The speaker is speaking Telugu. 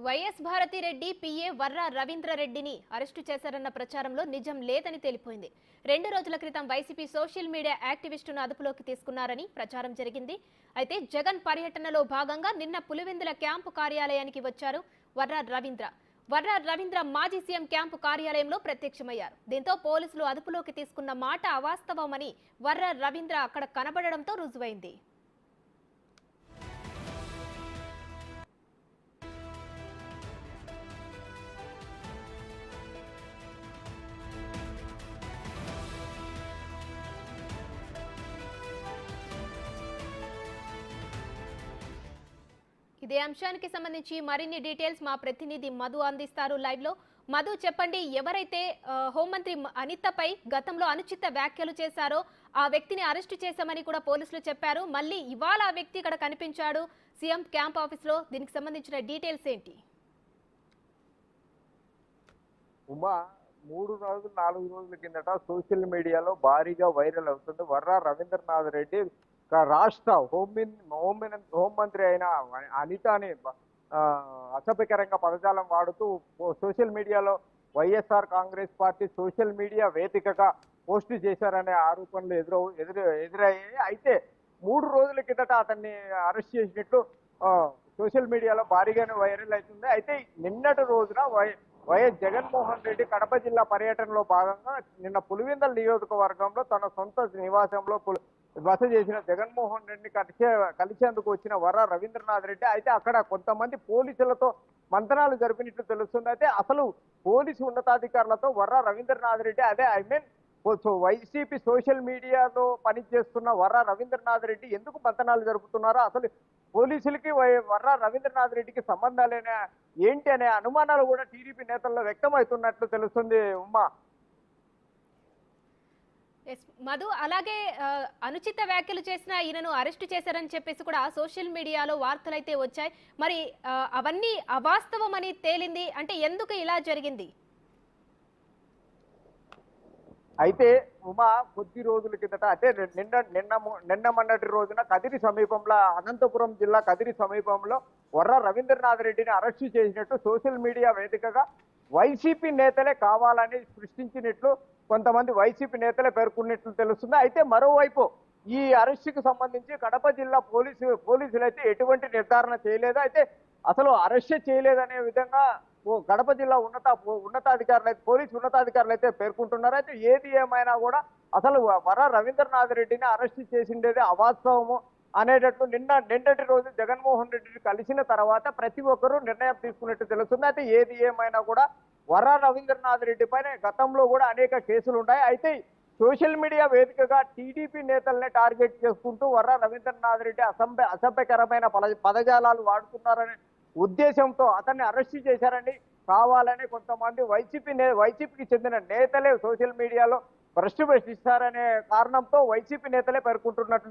వైఎస్ భారతిరెడ్డి పిఏ వర్ర రవీంద్రరెడ్డిని అరెస్టు చేశారన్న ప్రచారంలో నిజం లేదని తేలిపోయింది. 2 రోజుల క్రితం వైసీపీ సోషల్ మీడియా యాక్టివిస్టును అదుపులోకి తీసుకున్నారని ప్రచారం జరిగింది. అయితే జగన్ పర్యటనలో భాగంగా నిన్న పులివెందుల క్యాంపు కార్యాలయానికి వచ్చారు వర్ర రవీంద్ర మాజీ సీఎం క్యాంపు కార్యాలయంలో ప్రత్యక్షమయ్యారు. దీంతో పోలీసులు అదుపులోకి తీసుకున్న మాట అవాస్తవమని వర్ర రవీంద్ర అక్కడ కనబడడంతో రుజువైంది. ఇదే అంశానికి సంబంధించి మరిన్ని డీటెయిల్స్ మా ప్రతినిధి మధు అందిస్తారు లైవ్ లో. మధు, చెప్పండి, ఎవరైతే హోంమంత్రి అనితపై గతంలో అనుచిత వ్యాఖ్యలు చేశారో ఆ వ్యక్తిని అరెస్టు చేశామని కూడా పోలీసులు చెప్పారు. మళ్ళీ ఇవాళ ఆ వ్యక్తి ఇక్కడ కనిపించాడు సీఎం క్యాంప్ ఆఫీస్ లో. దీనికి సంబంధించిన డీటెయిల్స్ ఏంటి? ఉమా 3 రోజులు 4 రోజుల కిందట సోషల్ మీడియాలో భారీగా వైరల్ అవుతుంది. వర్ర రవీంద్రనాథ్ రెడ్డి రాష్ట్ర హోంమంత్రి అయిన అనితని అసభ్యకరంగా పదజాలం వాడుతూ సోషల్ మీడియాలో YSR Congress party social media వేదికగా పోస్టు చేశారనే ఆరోపణలు ఎదురయ్యాయి. అయితే 3 రోజుల కిందట అతన్ని అరెస్ట్ చేసినట్లు సోషల్ మీడియాలో భారీగానే వైరల్ అవుతుంది. అయితే నిన్నటి రోజున వైఎస్ జగన్మోహన్ రెడ్డి కడప జిల్లా పర్యటనలో భాగంగా నిన్న పులివెందుల నియోజకవర్గంలో తన సొంత నివాసంలో బస చేసిన జగన్మోహన్ రెడ్డిని కలిసేందుకు వచ్చిన వర్ర రవీంద్రనాథ్ రెడ్డి అయితే అక్కడ కొంతమంది పోలీసులతో మంతనాలు జరిపినట్లు తెలుస్తుంది. అయితే అసలు పోలీసు ఉన్నతాధికారులతో వర్ర రవీంద్రనాథ్ రెడ్డి వైసీపీ సోషల్ మీడియాలో పనిచేస్తున్న వర్ర రవీంద్రనాథ్ రెడ్డి ఎందుకు మంతనాలు జరుపుతున్నారో, అసలు పోలీసులకి వర్ర రవీంద్రనాథ్ రెడ్డికి సంబంధాలేనా ఏంటి అనే అనుమానాలు కూడా టీడీపీ నేతల్లో వ్యక్తమవుతున్నట్లు తెలుస్తుంది. ఉమ్మా, మధు, అలాగే అనుచిత వ్యాఖ్యలు చేసిన ఈయనను అరెస్టు చేశారని చెప్పేసి కూడా సోషల్ మీడియాలో వార్తలైతే వచ్చాయి. మరి అవన్నీ అవాస్తవం అని తేలింది అంటే ఎందుకు ఇలా జరిగింది? అయితే ఉమా కొద్ది రోజుల కిందట అంటే నిన్న మొన్నటి రోజున కదిరి సమీపంలో అనంతపురం జిల్లా కదిరి సమీపంలో వర్ర రవీంద్రనాథ్ రెడ్డిని అరెస్టు చేసినట్టు సోషల్ మీడియా వేదికగా వైసీపీ నేతలే కావాలని సృష్టించినట్లు కొంతమంది వైసీపీ నేతలే పేర్కొన్నట్లు తెలుస్తుంది. అయితే మరోవైపు ఈ అరెస్టుకు సంబంధించి కడప జిల్లా పోలీసులు అయితే ఎటువంటి నిర్ధారణ చేయలేదు. అయితే అసలు అరెస్ట్ చేయలేదనే విధంగా కడప జిల్లా ఉన్నతాధికారులు అయితే పోలీసు ఉన్నతాధికారులు అయితే పేర్కొంటున్నారు. అయితే ఏది ఏమైనా కూడా అసలు వర్ర రవీంద్రనాథ్ రెడ్డిని అరెస్ట్ చేసిండేది అవాస్తవము అనేటట్లు నిన్నటి రోజు జగన్మోహన్ రెడ్డిని కలిసిన తర్వాత ప్రతి ఒక్కరూ నిర్ణయం తీసుకున్నట్టు తెలుస్తుంది. అయితే ఏది ఏమైనా కూడా వర్ర రవీంద్రనాథ్ రెడ్డి పైన గతంలో కూడా అనేక కేసులు ఉన్నాయి. అయితే సోషల్ మీడియా వేదికగా టీడీపీ నేతల్ని టార్గెట్ చేసుకుంటూ వర్ర రవీంద్రనాథ్ రెడ్డి అసభ్యకరమైన పదజాలాలు వాడుతున్నారనే ఉద్దేశంతో అతన్ని అరెస్ట్ చేశారని కావాలని కొంతమంది వైసీపీకి చెందిన నేతలే సోషల్ మీడియాలో ప్రశ్నిస్తారనే కారణంతో వైసీపీ నేతలే పేర్కొంటున్నట్లు